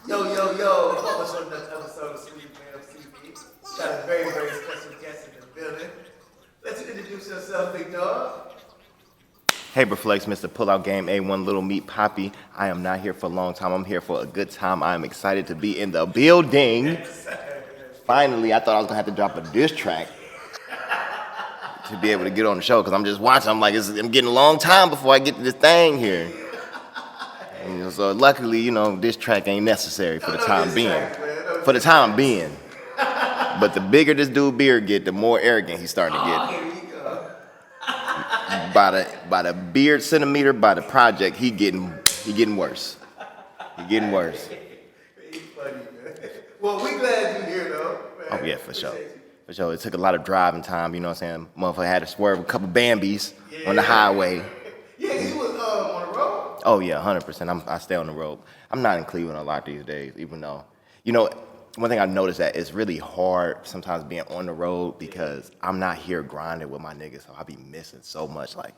Yo, welcome to another episode of Swezzyfilmz TV. Got a very, very special guest in the building. Let's introduce yourself, big dog. Heybert Flex, Mr. Pullout Game A1 Little Meat Poppy. I am not here for a long time. I'm here for a good time. I am excited to be in the building. Finally, I thought I was gonna have to drop a diss track to be able to get on the show because I'm just watching. I'm like, I'm getting a long time before I get to this thing here. So luckily, this track ain't necessary for the time being. For the time being. But the bigger this dude beard get, the more arrogant he's starting to get. Here we go. By the beard centimeter, by the project, he getting worse. He getting worse. He's funny, man. Well, we glad you're here, though. Man. Oh yeah, for sure. For sure. It took a lot of driving time, you know what I'm saying? Motherfucker had to swerve a couple Bambis on the highway. Yeah, he was on the road. Oh yeah, 100%. I stay on the road. I'm not in Cleveland a lot these days, even though, one thing I've noticed that it's really hard sometimes being on the road because I'm not here grinding with my niggas, so I be missing so much, like,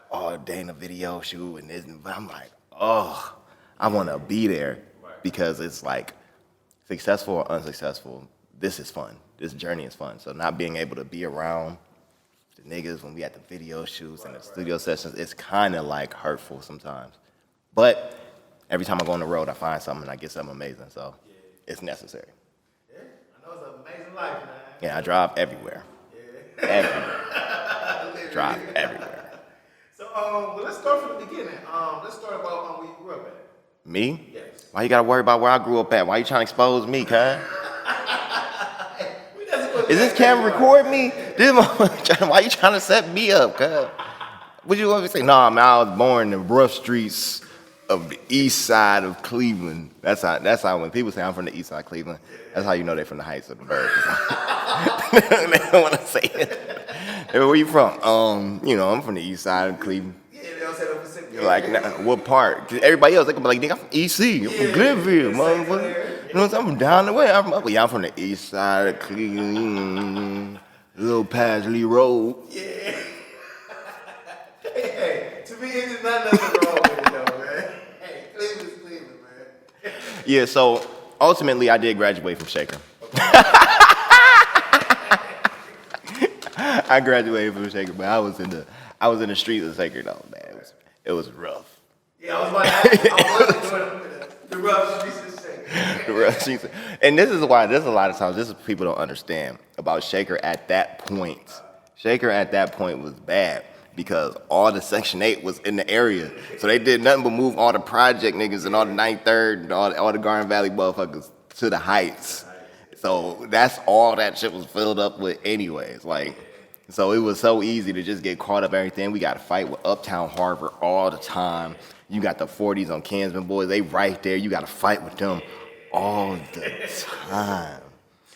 oh, day in a video shoot and this, but I'm like, oh, I want to be there because it's like, successful or unsuccessful, this is fun. This journey is fun. So not being able to be around the niggas when we at the video shoots and the studio sessions, it's kind of like hurtful sometimes. But every time I go on the road, I find something and I get something amazing, so it's necessary. Yeah, I know it's an amazing life, man. Yeah, I drive everywhere. Yeah. Everywhere. Drive everywhere. So, well, let's start from the beginning. Let's start about where you grew up at. Me? Yes. Why you gotta worry about where I grew up at? Why you trying to expose me, cuz? Is this camera recording me? Why you trying to set me up, cuz? What you want me to say? Nah, man, I was born in the rough streets of the east side of Cleveland. That's how when people say I'm from the east side of Cleveland, that's how you know they're from the heights of the bird. They don't want to say it. Where you from? I'm from the east side of Cleveland. Yeah, they don't say the Pacific. You're like, nah, what part? 'Cause everybody else, they can be like, nigga, I'm from EC. I'm from Glenville, motherfucker. You know what I'm saying? I'm down the way. I'm from the east side of Cleveland. A little past Lee Road. Yeah. Hey, to me, it's not nothing wrong with it, though, man. Hey, Cleveland's Cleveland, man. Yeah, so ultimately I did graduate from Shaker. I graduated from Shaker, but I was in the streets of Shaker though, man. It was rough. Yeah, I was about to ask you, doing the rough streets of Shaker. The rough streets. And this is why there's a lot of times this is what people don't understand about Shaker at that point. Shaker at that point was bad because all the Section 8 was in the area. So they did nothing but move all the project niggas and all the 93rd and all the Garden Valley motherfuckers to the Heights. So that's all that shit was filled up with anyways. So it was so easy to just get caught up in everything. We got to fight with Uptown Harvard all the time. You got the 40s on Kinsman Boys. They right there. You got to fight with them all the time.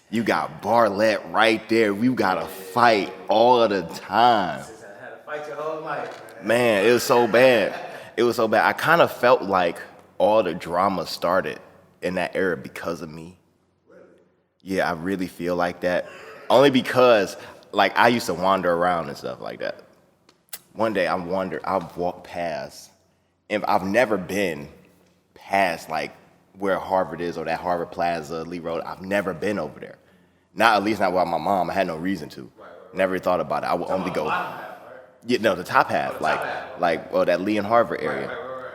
You got Bartlett right there. You got to fight all the time. I had to fight your whole life, man. Man, it was so bad. It was so bad. I kind of felt like all the drama started in that era because of me. Really? Yeah, I really feel like that. Only because, I used to wander around and stuff like that. One day I've walked past, and I've never been past, where Harvard is or that Harvard Plaza, Lee Road. I've never been over there. At least not with my mom. I had no reason to. Right. Never thought about it. I would only go. Yeah, no, the top half, that Lee and Harvard area,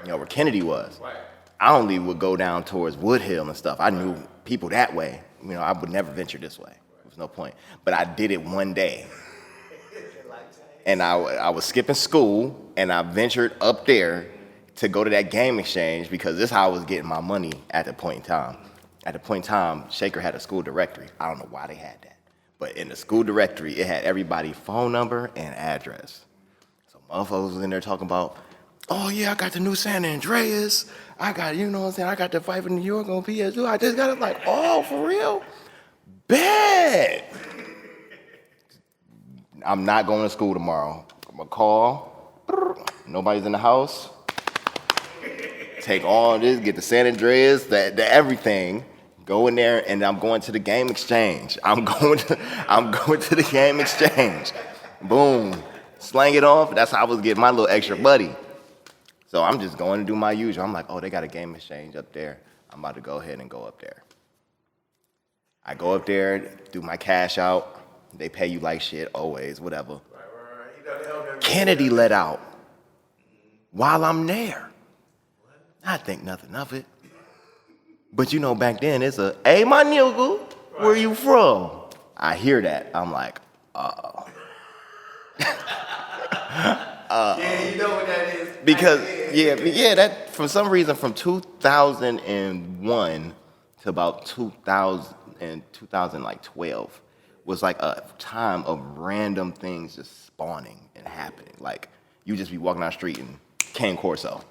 right. Where Kennedy was. Right. I only would go down towards Woodhill and stuff. I knew people that way. I would never venture this way. There was no point. But I did it one day. And I was skipping school, and I ventured up there to go to that game exchange because this is how I was getting my money at the point in time. At the point in time, Shaker had a school directory. I don't know why they had that. But in the school directory, it had everybody's phone number and address. So motherfuckers was in there talking about, oh yeah, I got the new San Andreas. I got, I got the fight for New York on PS2. I just got it like, oh, for real? Bad. I'm not going to school tomorrow. I'm going to call. Nobody's in the house. Take all this, get the San Andreas, the everything. Go in there, and I'm going to the game exchange. I'm going to the game exchange. Boom. Slang it off. That's how I was getting my little extra buddy. So I'm just going to do my usual. I'm like, oh, they got a game exchange up there. I'm about to go ahead and go up there. I go up there, do my cash out. They pay you like shit, always, whatever. Right. Kennedy let out while I'm there. I think nothing of it. But you know, back then it's a, hey, my nigga, where you from? I hear that. I'm like, uh-oh. Yeah, you know what that is. Because, yeah, that, for some reason, from 2001 to about 2012 was like a time of random things just spawning and happening. Like, you just be walking down the street and Cane Corso.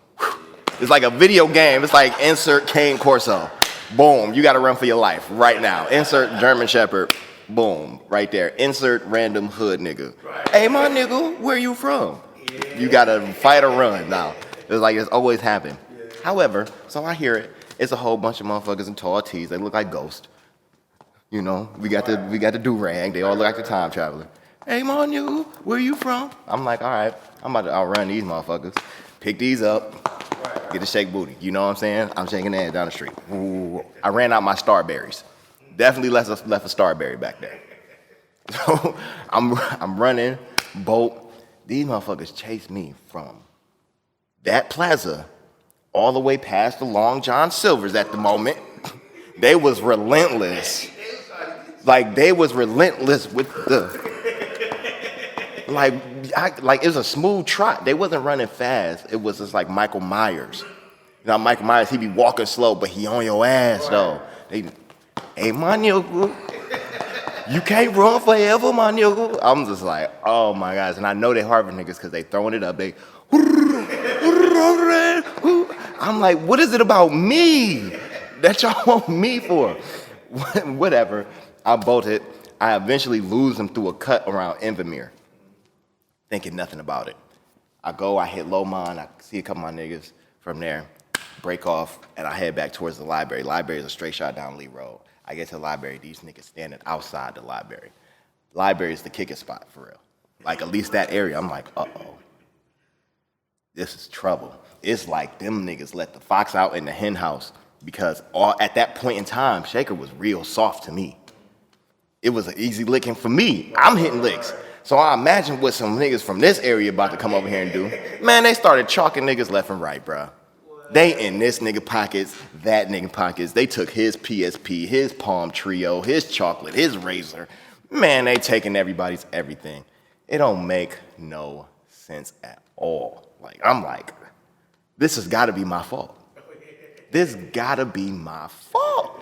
It's like a video game. It's like insert Cane Corso. Boom, you gotta run for your life right now. Insert German Shepherd. Boom, right there. Insert random hood nigga. Hey, my nigga, where you from? You gotta fight or run now. It's like it's always happened. However, so I hear it. It's a whole bunch of motherfuckers in tall tees. They look like ghosts. You know, we got the do-rag. They all look like the time traveler. Hey, my nigga, where you from? I'm like, all right, I'm about to outrun these motherfuckers. Pick these up. Get a shake booty. You know what I'm saying? I'm shaking ass down the street. Ooh. I ran out my Starberries. Definitely left a Starberry back there. So I'm running, bolt. These motherfuckers chased me from that plaza all the way past the Long John Silver's at the moment. They was relentless. Like, they was relentless with the, like it was a smooth trot. They wasn't running fast. It was just like Michael Myers. You know, Michael Myers, he be walking slow, but he on your ass, though. They, hey, my nigga, you can't run forever, my nigga. I'm just like, oh, my gosh. And I know they Harvard niggas because they throwing it up. They, I'm like, what is it about me that y'all want me for? Whatever. I bolted. I eventually lose them through a cut around Invermere. Thinking nothing about it. I go, I hit Lomond, I see a couple of my niggas from there, break off, and I head back towards the library. Library is a straight shot down Lee Road. I get to the library, these niggas standing outside the library. Library is the kicking spot, for real. Like, at least that area, I'm like, uh-oh. This is trouble. It's like them niggas let the fox out in the hen house because at that point in time, Shaker was real soft to me. It was an easy licking for me. I'm hitting licks. So I imagine what some niggas from this area about to come over here and do. Man, they started chalking niggas left and right, bro. They in this nigga pockets, that nigga pockets. They took his PSP, his Palm Trio, his chocolate, his razor. Man, they taking everybody's everything. It don't make no sense at all. Like, I'm like, this has got to be my fault. This got to be my fault.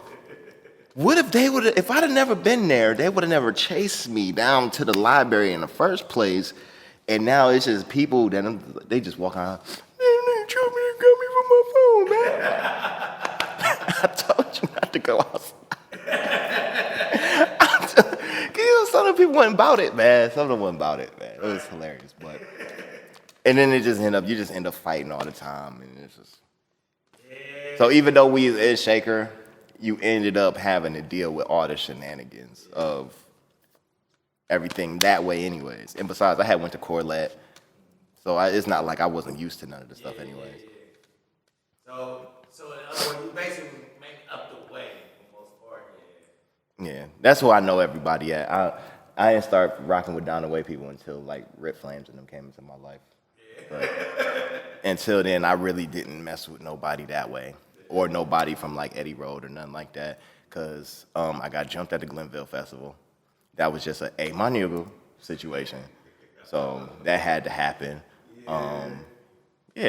What if if I'd have never been there, they would have never chased me down to the library in the first place. And now it's just people that they just walk around. Man, they me and got me from my phone, man. I told you not to go outside. You know, some of the people wasn't about it, man. Some of them wasn't about it, man. It was hilarious, but. And then you just end up fighting all the time, and it's just. So even though we is Shaker, you ended up having to deal with all the shenanigans of everything that way anyways. And besides, I had went to Corlett, so it's not like I wasn't used to none of the stuff anyways. So in other words, you basically make up the way for the most part, Yeah, that's who I know everybody at. I didn't start rocking with Down the Way people until like Rip Flames and them came into my life. But until then, I really didn't mess with nobody that way. Or nobody from like Eddie Road or nothing like that, because I got jumped at the Glenville Festival. That was just a my nigga situation. So that had to happen.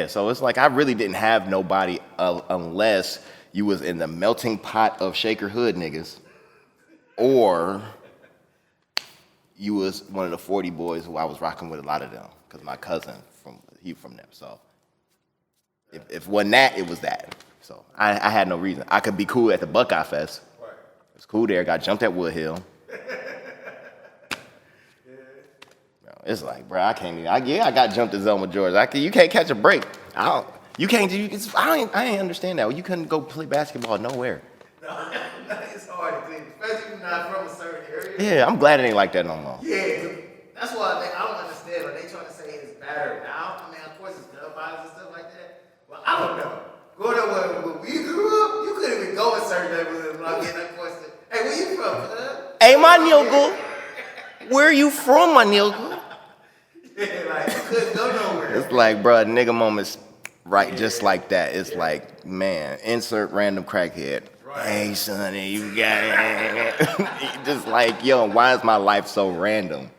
So it's like I really didn't have nobody unless you was in the melting pot of Shaker Hood niggas, or you was one of the 40 boys who I was rocking with a lot of them, because my cousin from them. So if it wasn't that, it was that. So I had no reason. I could be cool at the Buckeye Fest. Right. It was cool there. Got jumped at Woodhill. It's like, bro, I can't even. I got jumped at Zelma George. You can't catch a break. You can't do. I ain't understand that. You couldn't go play basketball nowhere. No, it's hard to clean, especially if you're not from a certain area. Yeah, I'm glad it ain't like that no more. Yeah, that's why I don't understand when they try to say it's better now. I mean, of course, it's gun violence and stuff like that. Well, I don't know. Growing up where we grew up, you couldn't even go a certain neighborhood when I get that question. Hey, where you from, huh? Hey, my nigga, where are you from, my nigga? Yeah, like, you couldn't go nowhere. It's like, bro, nigga moments right just like that. It's like, man, insert random crackhead. Right. Hey, sonny, you got it. Just like, yo, why is my life so random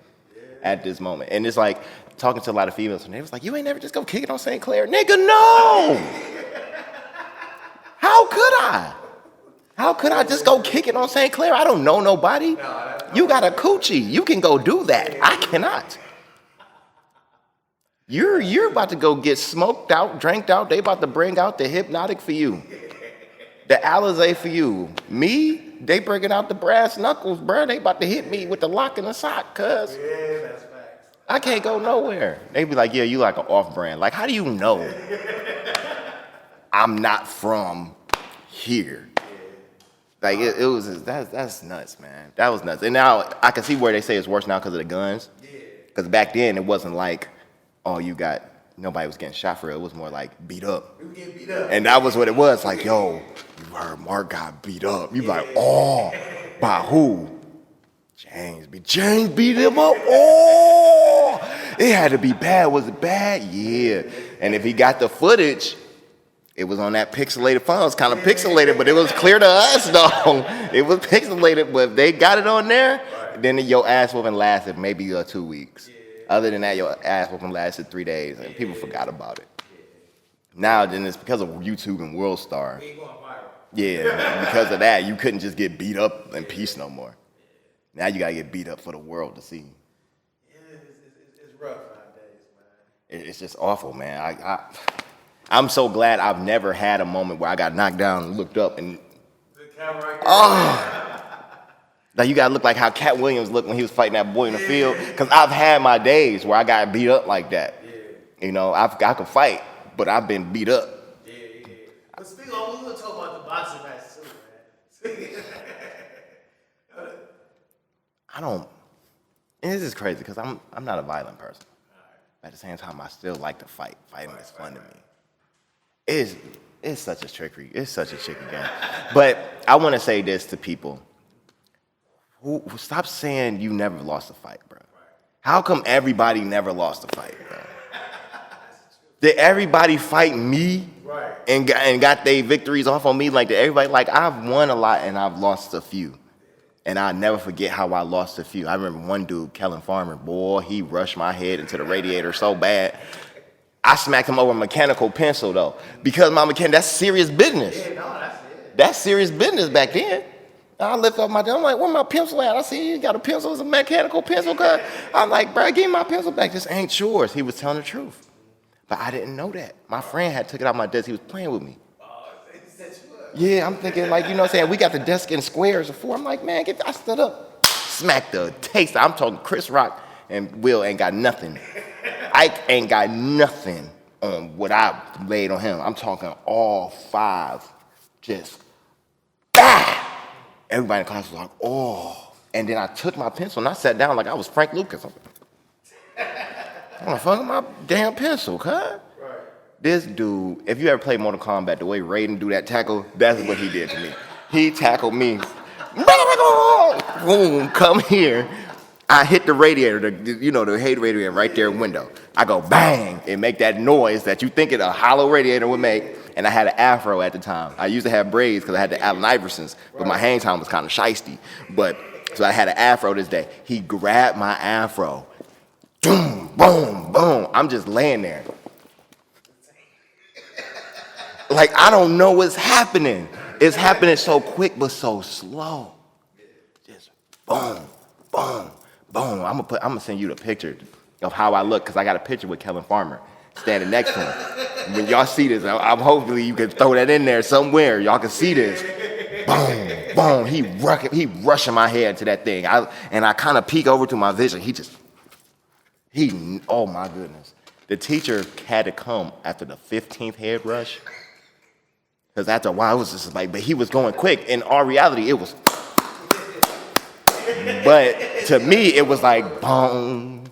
at this moment? And it's like, talking to a lot of females, and they was like, you ain't never just go kick it on St. Clair? Nigga, no! How could I? How could I just go kick it on St. Clair? I don't know nobody. You got a coochie. You can go do that. I cannot. You're about to go get smoked out, dranked out. They about to bring out the hypnotic for you. The Alizé for you. Me, they bringing out the brass knuckles, bro. They about to hit me with the lock in the sock, cuz. Yeah, that's facts. I can't go nowhere. They be like, yeah, you like an off-brand. Like, how do you know I'm not from here? Like, it was, that's nuts, man. That was nuts. And now, I can see where they say it's worse now because of the guns. Because back then, it wasn't like, oh, nobody was getting shot for it. It was more like beat up. We were getting beat up. And that was what it was. Like, yo, you heard Mark got beat up. You be like, oh, by who? James beat him up. Oh, it had to be bad. Was it bad? Yeah. And if he got the footage, it was on that pixelated phone. It was kind of pixelated, but it was clear to us, though. It was pixelated, but if they got it on there, then your ass whooping lasted maybe 2 weeks. Other than that, your ass whooping lasted 3 days, and people forgot about it. Now, then it's because of YouTube and World Star. We ain't going viral. Yeah, because of that, you couldn't just get beat up in peace no more. Now you gotta get beat up for the world to see. Yeah, it's rough nowadays, man. It's just awful, man. I'm so glad I've never had a moment where I got knocked down and looked up and the camera right there. Oh. Like you gotta look like how Cat Williams looked when he was fighting that boy in the field. Cause I've had my days where I got beat up like that. Yeah. You know, I could fight, but I've been beat up. Yeah. But speaking of, we were talking about the boxing match too, man. And this is crazy because I'm not a violent person. At the same time, I still like to fight. Fighting is fun to me. It's such a tricky game. But I want to say this to people. Stop saying you never lost a fight, bro. How come everybody never lost a fight, bro? Did everybody fight me and got their victories off on me? Like, did everybody, like, I've won a lot and I've lost a few. And I'll never forget how I lost a few. I remember one dude, Kellen Farmer, boy, he rushed my head into the radiator so bad. I smacked him over a mechanical pencil, though. Because that's serious business. Yeah, no, that's it. That's serious business back then. I lift up I'm like, where my pencil at? I see you got a pencil. It's a mechanical pencil. Cause I'm like, bro, give me my pencil back. This ain't yours. He was telling the truth. But I didn't know that. My friend had took it out my desk. He was playing with me. Yeah, I'm thinking like, you know what I'm saying? We got the desk in squares before. I'm like, man, I stood up. Smacked the taste. I'm talking Chris Rock and Will ain't got nothing. Ike ain't got nothing on what I laid on him. I'm talking all 5. Just, bah! Everybody in class was like, oh. And then I took my pencil and I sat down like I was Frank Lucas. I'm like, fuck my damn pencil, cuz. Right. This dude, if you ever played Mortal Kombat, the way Raiden do that tackle, that's what he did to me. He tackled me. Boom, come here. I hit the radiator, the hate radiator right there window. I go bang and make that noise that you think a hollow radiator would make. And I had an afro at the time. I used to have braids because I had the Allen Iversons, but my hang time was kind of shiesty. So I had an afro this day. He grabbed my afro. Boom, boom, boom. I'm just laying there. Like, I don't know what's happening. It's happening so quick, but so slow. Just boom, boom, boom. I'm gonna send you the picture of how I look, because I got a picture with Kellen Farmer standing next to him. When y'all see this, I'm hopefully you can throw that in there somewhere. Y'all can see this. Boom, boom. He rushing my head to that thing. I kind of peek over to my vision. Oh my goodness. The teacher had to come after the 15th head rush. Because after a while, it was just like, but he was going quick. In our reality, it was. But to me, it was like, boom,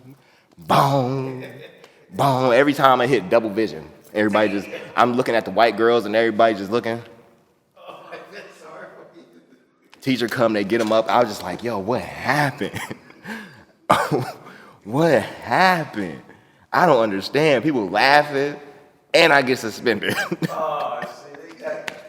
boom, boom. Every time I hit double vision, I'm looking at the white girls and everybody just looking. Teacher come, they get him up. I was just like, yo, what happened? What happened? I don't understand. People laughing, and I get suspended. Oh, shit.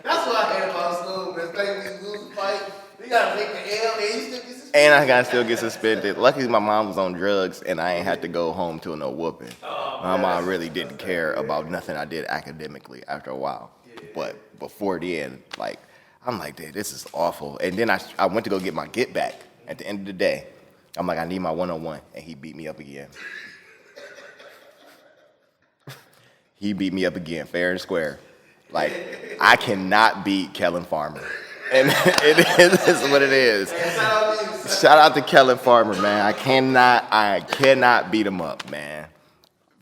That's what I hate about school, man. Especially when you lose a fight. You gotta take the L, and you still get suspended. And I gotta still get suspended. Luckily, my mom was on drugs, and I ain't had to go home to no whooping. My mom really didn't care about nothing I did academically after a while. But before then, like, I'm like, dude, this is awful. And then I went to go get my get back at the end of the day. I'm like, I need my 101, and he beat me up again. He beat me up again, fair and square. Like, I cannot beat Kellen Farmer. And it is what it is. Shout out to Kellen Farmer, man. I cannot beat him up, man.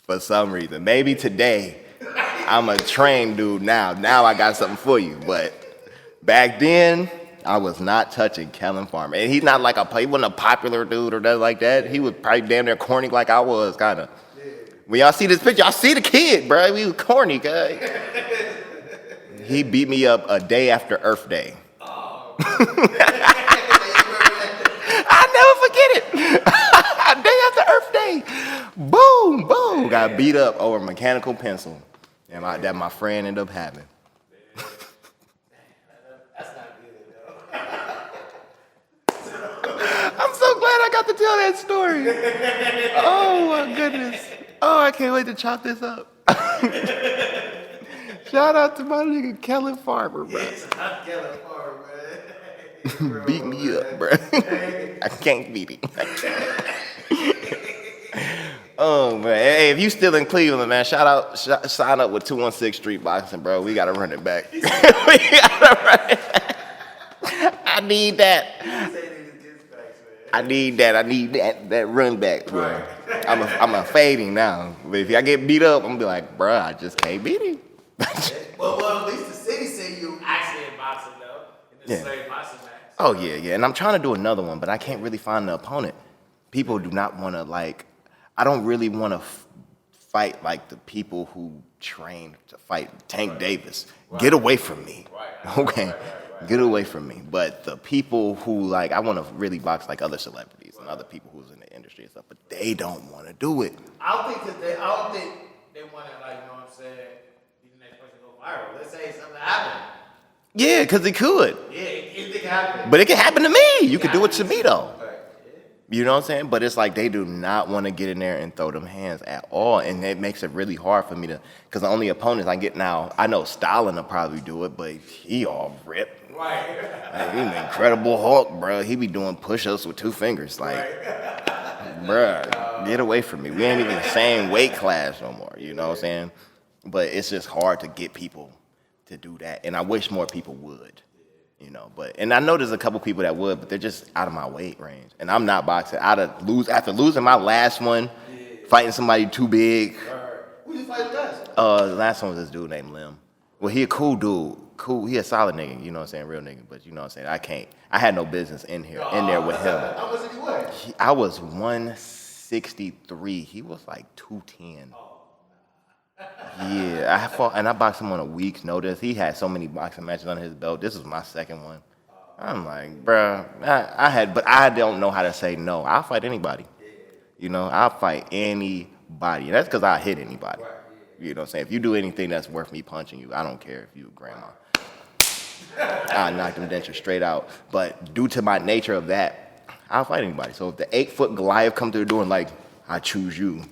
For some reason. Maybe today, I'm a trained dude now. Now I got something for you. But back then, I was not touching Kellen Farmer. And he's not like he wasn't a popular dude or nothing like that. He was probably damn near corny like I was, kind of. When y'all see this picture, y'all see the kid, bro. He was corny, guy. He beat me up a day after Earth Day. I never forget it. A day after Earth Day. Boom, boom. Got beat up over a mechanical pencil that my friend ended up having. That's not good, though. I'm so glad I got to tell that story. Oh, my goodness. Oh, I can't wait to chop this up. Shout out to my nigga Kellen Farmer, bro. Not Kellen Farmer, man. Beat me up, bro. I can't beat him. Oh, man. Hey, if you still in Cleveland, man, sign up with 216 Street Boxing, bro. We got to run it back. We got to run it back. I need that. I need that run back, bro. I'm a fading now. But if I get beat up, I'm gonna be like, bro, I just can't beat him. well, at least the city say you actually in boxing, though. In the straight boxing match. Oh, yeah. And I'm trying to do another one, but I can't really find the opponent. People do not want to, I don't really want to fight like the people who train to fight Tank Davis. Right. Get away from me. Right. Okay? Right. Get away from me. But the people who, I want to really box like other celebrities and other people who's in the industry and stuff, but they don't want to do it. I don't think they want to, you know what I'm saying, be the next person to go viral. Let's say something happened. Yeah, because it could. Yeah, it can happen. But it can happen to me. You could do it to me, though. You know what I'm saying? But it's like they do not want to get in there and throw them hands at all. And it makes it really hard for me to, because the only opponents I get now, I know Stalin will probably do it, but he all ripped. Right. He's an incredible Hulk, bro. He be doing push-ups with 2 fingers. Bruh, get away from me. We ain't even the same weight class no more. You know what I'm saying? But it's just hard to get people to do that. And I wish more people would. You know, and I know there's a couple people that would, but they're just out of my weight range. And I'm not boxing. After losing my last one, fighting somebody too big. Who you fight last? The last one was this dude named Lim. Well, he a cool dude. Cool. He a solid nigga, you know what I'm saying? Real nigga. But you know what I'm saying? I had no business in there with him. How much did he weigh? I was 163. He was like 210. Yeah, I boxed him on a week's notice. He had so many boxing matches under his belt. This was my second one. I'm like, bruh, but I don't know how to say no. I'll fight anybody. You know, I'll fight anybody. And that's because I hit anybody. You know what I'm saying? If you do anything that's worth me punching you, I don't care if you a grandma. I'll knock them dentures straight out. But due to my nature of that, I'll fight anybody. So if the 8-foot Goliath come through the door and I choose you.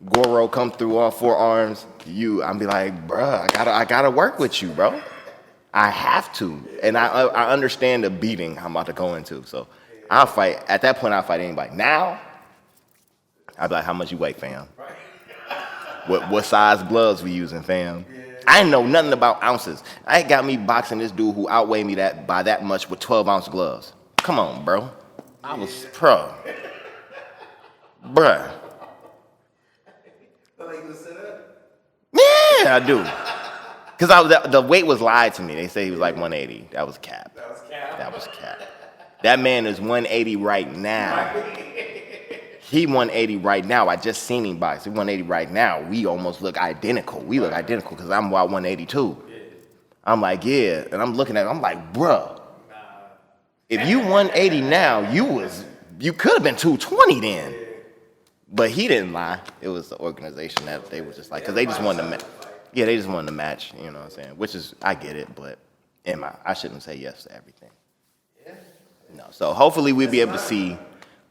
Goro come through all 4 arms, I'm be like, bruh, I gotta work with you, bro. I have to. And I understand the beating I'm about to go into. So I'll fight. At that point, I'll fight anybody. Now, I'll be like, how much you weigh, fam? What size gloves we using, fam? I ain't know nothing about ounces. I got me boxing this dude who outweighed me by that much with 12-ounce gloves. Come on, bro. I was pro. Bruh. Yeah, I do. Because the weight was lied to me. They say he was like 180. That was cap. That man is 180 right now. He 180 right now. I just seen him box. He 180 right now. We almost look identical. We look identical because I'm about 182. I'm like, yeah. And I'm looking at him. I'm like, bruh. If you 180 now, you could have been 220 then. But he didn't lie. It was the organization that they were just like, because they just wanted to match. Yeah, they just wanted to match, you know what I'm saying? Which is, I get it, but I shouldn't say yes to everything. Yeah. No, so hopefully we'll be able to see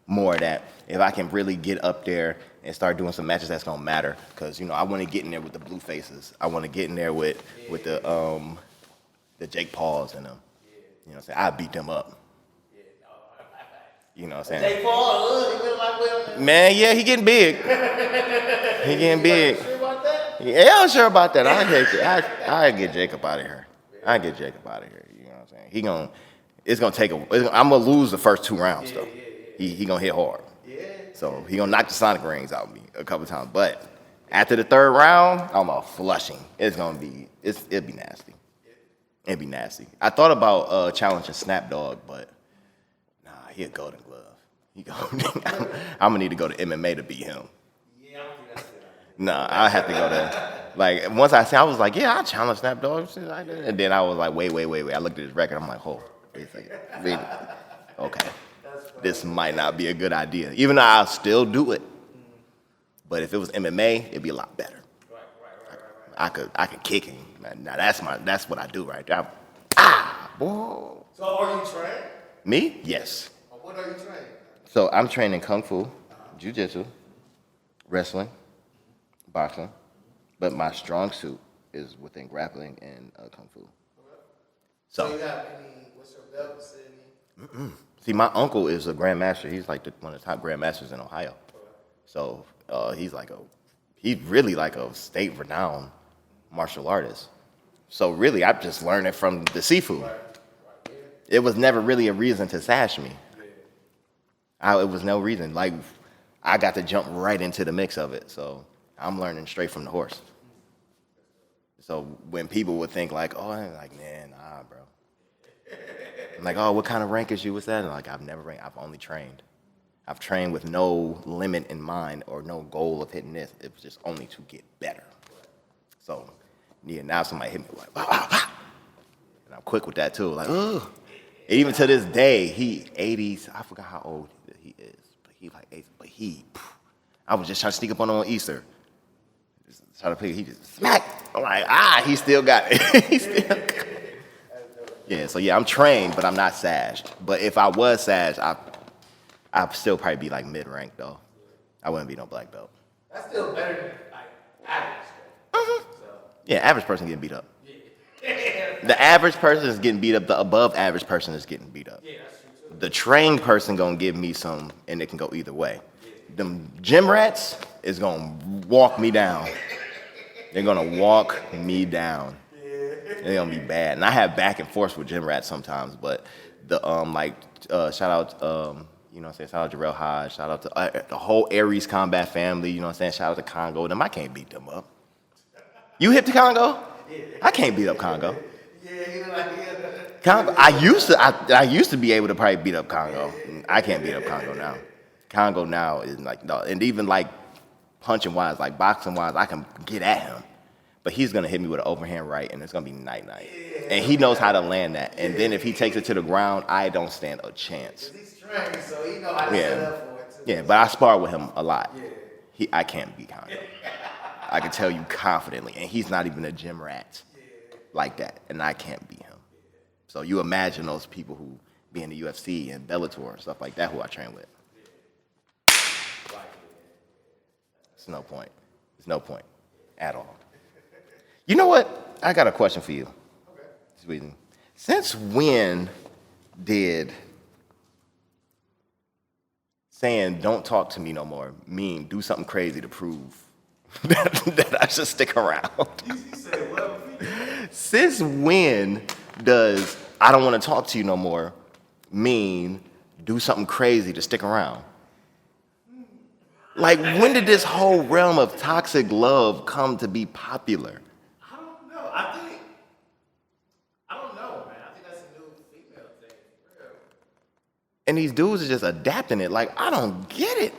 more of that. If I can really get up there and start doing some matches that's gonna matter, because I want to get in there with the blue faces. I want to get in there with the Jake Pauls and them. You know what I'm saying? I beat them up. You know what I'm saying? Jake Paul, he went like well. Man, yeah, he getting big. He getting big. Sure about that? Yeah, I'm sure about that. I get Jacob out of here. I get Jacob out of here. You know what I'm saying? It's gonna take I'm gonna lose the first 2 rounds though. He gonna hit hard. Yeah. So he gonna knock the Sonic rings out of me a couple times. But after the 3rd round, I'm a flushing. It'll be nasty. It'd be nasty. I thought about challenging Snapdog, but nah, he a Golden Glove. I'm gonna need to go to MMA to beat him. Yeah, I don't think that's it. Nah, I have to go there. Like once I was like, yeah, I challenge Snapdog, and then I was like, wait. I looked at his record. I'm like, hold, wait a second. Wait. Okay, this might not be a good idea. Even though I'll still do it, but if it was MMA, it'd be a lot better. Right. I could kick him. Now that's what I do right there. Boy. So are you trained? Me? Yes. What are you trained? So I'm training Kung Fu, Jiu-Jitsu, wrestling, boxing, but my strong suit is within grappling and Kung Fu. Okay. So you have what's your belt vicinity? see, my uncle is a grandmaster. He's like one of the top grandmasters in Ohio. So he's really like a state-renowned martial artist. So really, I'm just learning from the seafood. Right. It was never really a reason to sash me. It was no reason. Like, I got to jump right into the mix of it. So I'm learning straight from the horse. So when people would think like, oh, I'm like, man, nah, bro. I'm like, oh, what kind of rank is you? What's that? And like, I've never ranked. I've only trained. I've trained with no limit in mind or no goal of hitting this. It was just only to get better. So, yeah, now somebody hit me like, wow, wow, wow. And I'm quick with that too. Like, ugh. Even to this day, he 80s. I forgot how old he is, but he like 80s. But I was just trying to sneak up on him on Easter. Just trying to play. He just smack. I'm like, he still got it. He still got it. Yeah, so yeah, I'm trained, but I'm not sashed. But if I was sashed, I'd still probably be like mid-rank though. I wouldn't be no black belt. That's still better than like average. Yeah, average person getting beat up. The average person is getting beat up. The above average person is getting beat up. Yeah, that's true too. The trained person gonna give me some, and it can go either way. Them gym rats is gonna walk me down. They're gonna walk me down. They're gonna be bad. And I have back and forth with gym rats sometimes, but the shout out you know what I'm saying, shout out to Jarrell Hodge, shout out to the whole Aries Combat family, you know what I'm saying, shout out to Congo. Them, I can't beat them up. You hit the Congo? Yeah. I can't beat up Congo. Yeah. Congo, I used to be able to probably beat up Congo. I can't beat up Congo now. Congo now is like, no, and even like punching wise, like boxing wise, I can get at him. But he's gonna hit me with an overhand right, and it's gonna be night-night. And he knows how to land that. And then if he takes it to the ground, I don't stand a chance. He's trained, so he know how to set up for it too. Yeah, but I spar with him a lot. Yeah. I can't beat Congo. I can tell you confidently, and he's not even a gym rat like that, and I can't beat him. So you imagine those people who be in the UFC and Bellator and stuff like that who I train with. It's no point. There's no point at all. You know what? I got a question for you. Okay. Sweden. Since when did saying don't talk to me no more mean do something crazy to prove that I should stick around? You said what? Since when does I don't want to talk to you no more mean do something crazy to stick around? Like, when did this whole realm of toxic love come to be popular? I don't know. I don't know, man. I think that's a new female thing. Real. And these dudes are just adapting it. Like, I don't get it.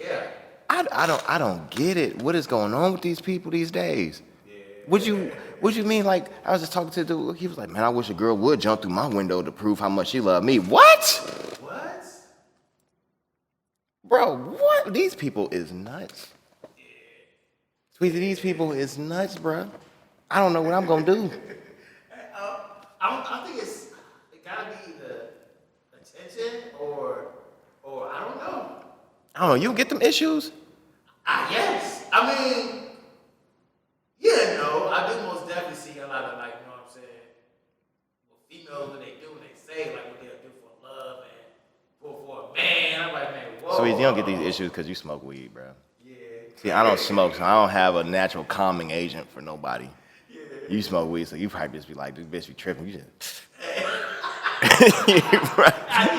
Yeah. I don't get it. What is going on with these people these days? Yeah. What you mean? Like, I was just talking to the dude. He was like, man, I wish a girl would jump through my window to prove how much she loved me. What? What? Bro, what? These people is nuts. Sweetie, these people is nuts, bro. I don't know what I'm gonna do. I think it gotta be the attention or I don't know. I don't know. You get them issues? Yes. I mean, yeah, no, I do most definitely see a lot of like, you know what I'm saying, what females when they do, when they say like what they'll do for love and for a man. I'm like, man, whoa. Sweetie, you don't get these issues because you smoke weed, bro. Yeah. See, I don't smoke, so I don't have a natural calming agent for nobody. Yeah. You smoke weed, so you probably just be like, this bitch be tripping. You just. You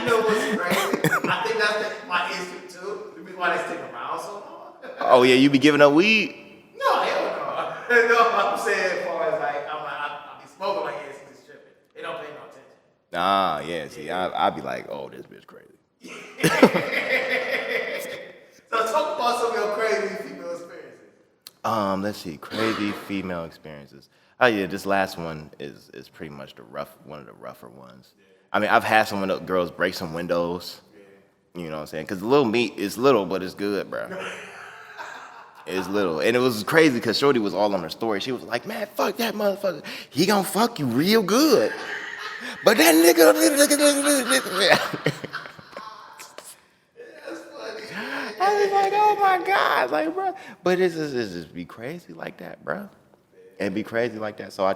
know what's crazy? I think that's my issue too. The reason why they stick around so long. Oh yeah, you be giving up weed? No, hell no. No, I'm saying as far as like, I be smoking like, yeah, it's tripping. They don't pay no attention. Nah, yeah. See, I be like, oh, this bitch crazy. So talk about some of your crazy female experiences. Let's see, crazy female experiences. Oh yeah, this last one is pretty much one of the rougher ones. Yeah. I mean, I've had some of the girls break some windows. Yeah. You know what I'm saying? Because the little meat is little, but it's good, bro. It's little. And it was crazy because Shorty was all on her story. She was like, man, fuck that motherfucker. He gonna fuck you real good. But that nigga... That's funny. I was like, oh my God. Like, bro. But it's just be crazy like that, bro. It'd be crazy like that. So I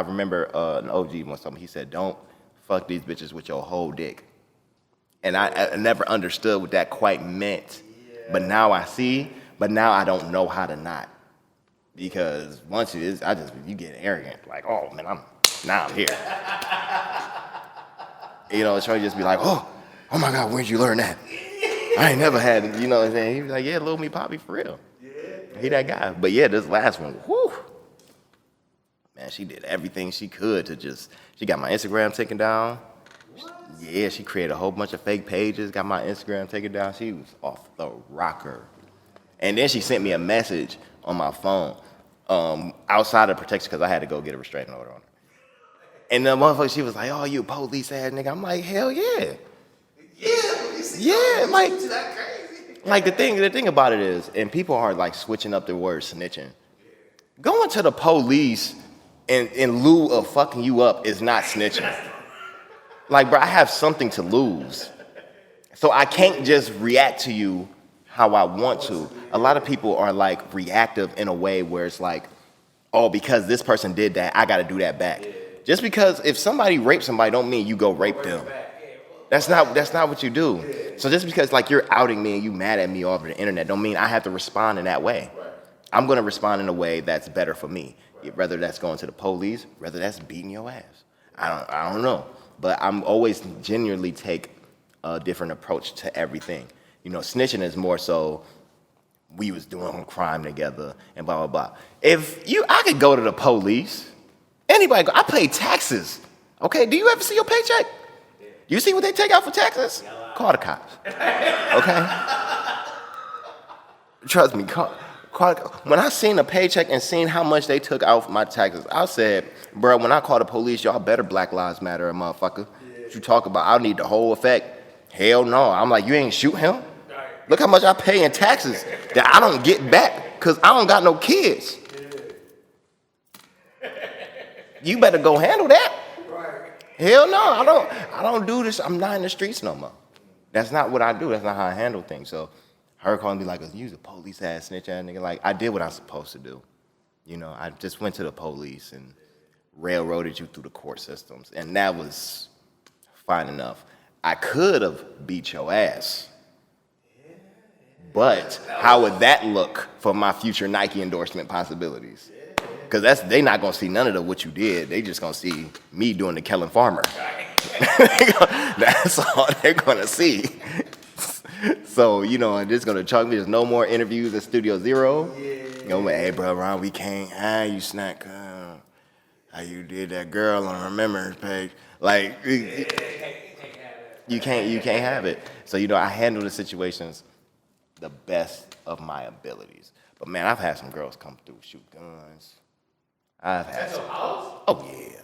remember an OG once told me, he said, don't fuck these bitches with your whole dick. And I never understood what that quite meant. Yeah. But now I see... But now I don't know how to not, because once you get arrogant, like, oh man, now I'm here. You know, Shorty just be like, oh my God, where'd you learn that? I ain't never had, you know what I'm saying? He be like, yeah, Lil Me Poppy for real. Yeah. He that guy. But yeah, this last one, whew. Man, she did everything she could she got my Instagram taken down. What? Yeah, she created a whole bunch of fake pages, got my Instagram taken down. She was off the rocker. And then she sent me a message on my phone outside of protection because I had to go get a restraining order on her. And the motherfucker, she was like, oh, you a police ass nigga. I'm like, hell yeah. Yeah, like, that crazy. Like the thing about it is, and people are like switching up their words, snitching. Going to the police in lieu of fucking you up is not snitching. Like, bro, I have something to lose. So I can't just react to you how I want to. A lot of people are like reactive in a way where it's like, oh, because this person did that, I gotta do that back. Yeah. Just because if somebody rapes somebody don't mean you go rape them. That's not what you do. Yeah. So just because like you're outing me and you mad at me over the internet don't mean I have to respond in that way. Right. I'm gonna respond in a way that's better for me. Right. Whether that's going to the police, whether that's beating your ass. I don't know. But I'm always genuinely take a different approach to everything. You know, snitching is more so we was doing crime together and blah, blah, blah. I could go to the police. Anybody go, I pay taxes. Okay, do you ever see your paycheck? You see what they take out for taxes? Call the cops. Okay? Trust me, when I seen a paycheck and seen how much they took out for my taxes, I said, bro, when I call the police, y'all better Black Lives Matter, motherfucker. What you talk about? I need the whole effect. Hell no. I'm like, you ain't shoot him? Look how much I pay in taxes that I don't get back because I don't got no kids. You better go handle that. Right. Hell no, I don't do this. I'm not in the streets no more. That's not what I do. That's not how I handle things. So her calling me like, you's a police ass snitch ass nigga. Like, I did what I'm supposed to do. You know, I just went to the police and railroaded you through the court systems. And that was fine enough. I could have beat your ass. But how would that look for my future Nike endorsement possibilities? Because they not going to see none of what you did. They just going to see me doing the Kellen Farmer. That's all they're going to see. So, you know, I'm just going to chalk me. There's no more interviews at Studio Zero. You know, hey, bro, Ron, we can't have you snack how you did that girl on her remembrance page. Like, you can't have it. So, you know, I handle the situations the best of my abilities. But man, I've had some girls come through, shoot guns. I've had At your house? Oh yeah.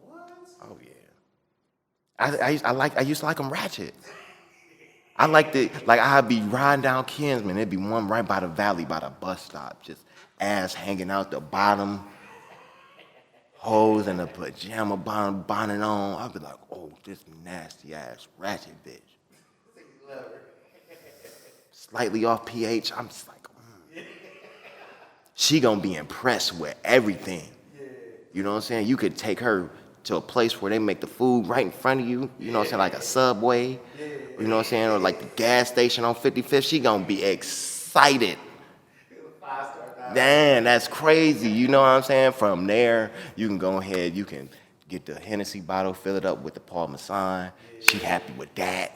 What? Oh yeah. I used to like them ratchet. I like I'd be riding down Kinsman. There'd be one right by the valley, by the bus stop, just ass hanging out the bottom, hoes and a pajama bonnet on. I'd be like, oh, this nasty ass ratchet bitch. Slightly off pH. I'm just like, she gonna be impressed with everything. You know what I'm saying? You could take her to a place where they make the food right in front of you. You know what I'm saying? Like a Subway. You know what I'm saying? Or like the gas station on 55th. She gonna be excited. Damn, that's crazy. You know what I'm saying? From there, you can go ahead. You can get the Hennessy bottle, fill it up with the Paul Masson. She happy with that.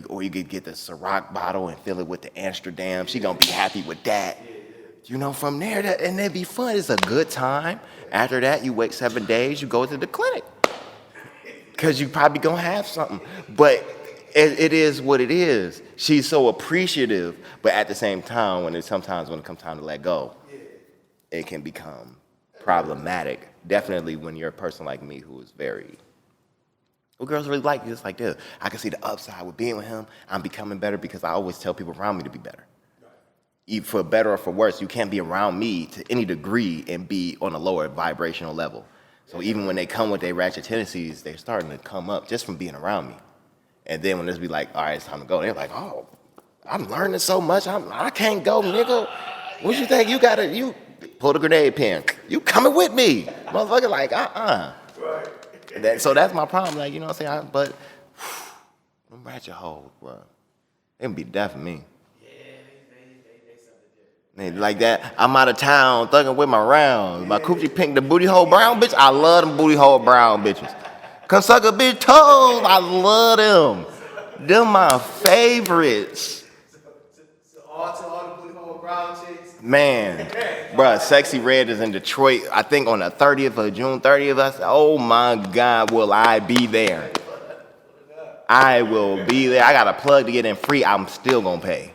Or you could get the Ciroc bottle and fill it with the Amsterdam. She gonna be happy with that. From there, and it'd be fun. It's a good time. After that, you wait 7 days, you go to the clinic. Because you probably gonna have something. But it is what it is. She's so appreciative, but at the same time, sometimes when it comes time to let go, it can become problematic. Definitely when you're a person like me who is who girls really like just like this. I can see the upside with being with him. I'm becoming better because I always tell people around me to be better. Either for better or for worse, you can't be around me to any degree and be on a lower vibrational level. So even when they come with their ratchet tendencies, they're starting to come up just from being around me. And then when it's be like, all right, it's time to go, they're like, oh, I'm learning so much, I can't go, nigga. What you think? You pull the grenade pin. You coming with me. Motherfucker like, Right. So that's my problem, like, you know what I'm saying? But them ratchet hoes, bro, they can be deaf for me. Like that, I'm out of town, thugging with my rounds. My coochie pink, the booty hole brown bitch. I love them booty hole brown bitches. Come suck a bitch toes. I love them. Them my favorites. So all the booty hole brown chicks. Man, bruh, Sexy Red is in Detroit. I think on the 30th of June 30th. I said, oh my God, will I be there? I will be there. I got a plug to get in free. I'm still gonna pay.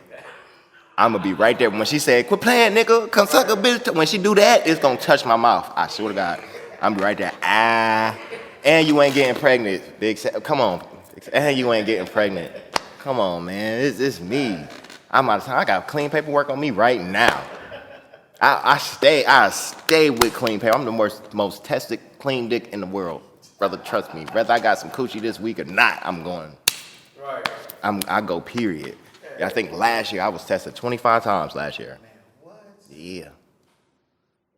I'm gonna be right there. When she said, quit playing, nigga, come suck a bitch. When she do that, it's gonna touch my mouth. I swear to God. I'm be right there. And you ain't getting pregnant. Big, come on. And you ain't getting pregnant. Come on, man. It's me. I'm out of time. I got clean paperwork on me right now. I stay with clean paper. I'm the most tested clean dick in the world. Brother, trust me. Whether I got some coochie this week or not, I'm going. Right. I go, period. I think last year I was tested 25 times last year. Man, what? Yeah.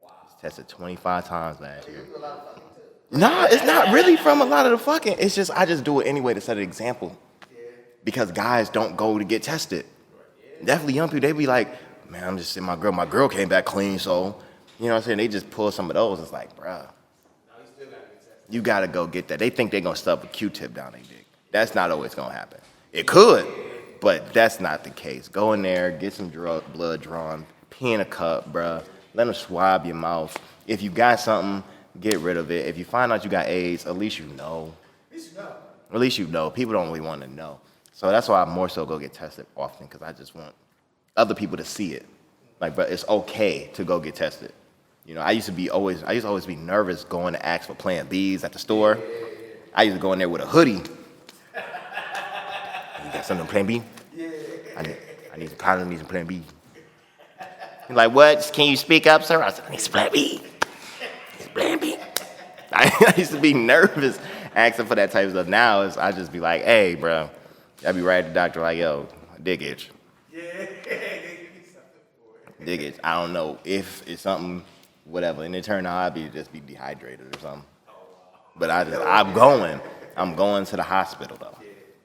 Wow. I was tested 25 times last year. You do a lot of fucking too. Nah, it's not really from a lot of the fucking. It's just I just do it anyway to set an example. Yeah. Because guys don't go to get tested. Yeah. Definitely young people, they be like, man, I'm just saying my girl came back clean, so you know what I'm saying? They just pull some of those. It's like, bruh. No, you still gotta get tested. You gotta go get that. They think they're gonna stuff a Q-tip down their dick. That's not always gonna happen. It could. But that's not the case. Go in there, get some blood drawn, pee in a cup, bruh. Let them swab your mouth. If you got something, get rid of it. If you find out you got AIDS, at least you know. At least you know. People don't really want to know. So that's why I more so go get tested often, because I just want other people to see it. Like, but it's okay to go get tested. I used to always be nervous going to ask for Plan Bs at the store. I used to go in there with a hoodie. You got something Plan B? Yeah. I need some condoms, I need some Plan B. He's like, what? Can you speak up, sir? I said, I need some Plan B. Plan B. I used to be nervous asking for that type of stuff. Now I just be like, hey, bro. I be right at the doctor like, yo, dick itch. Yeah. Dick itch. I don't know if it's something, whatever. And it turned out I'd just be dehydrated or something. But I'm going to the hospital though.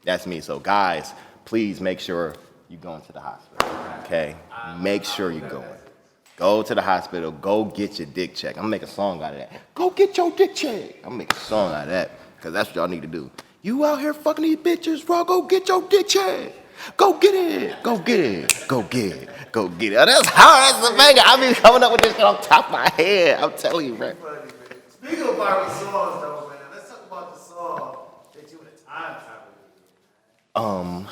That's me. So guys, please make sure you're going to the hospital, okay? Make sure you're going. Go to the hospital. Go get your dick checked. I'm going to make a song out of that. Go get your dick checked. I'm going to make a song out of that because that's what y'all need to do. You out here fucking these bitches, bro. Go get your dick checked. Go get it. Go get it. Go get it. Go get it. Oh, that's hard as a banger. I be coming up with this shit on top of my head. I'm telling you, bro. Speaking of viral songs, though, man, let's talk about the song that you in a time travel.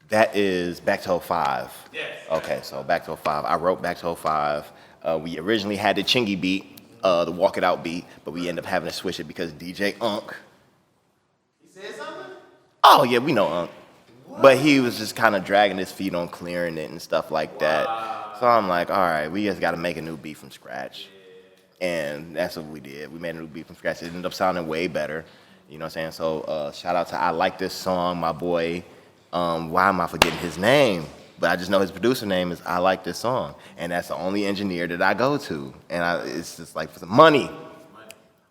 That is Back to 05. Yes. Okay, so Back to 05. I wrote Back to 05. We originally had the Chingy beat, the Walk It Out beat, but we ended up having to switch it because DJ Unk. He said something? Oh yeah, we know Unk. But he was just kind of dragging his feet on clearing it and stuff like that. So I'm like, all right, we just got to make a new beat from scratch. And that's what we did. We made a new beat from scratch. It ended up sounding way better. You know what I'm saying? So shout out to I Like This Song, my boy. Why am I forgetting his name? But I just know his producer name is I Like This Song. And that's the only engineer that I go to. And it's just like for some money.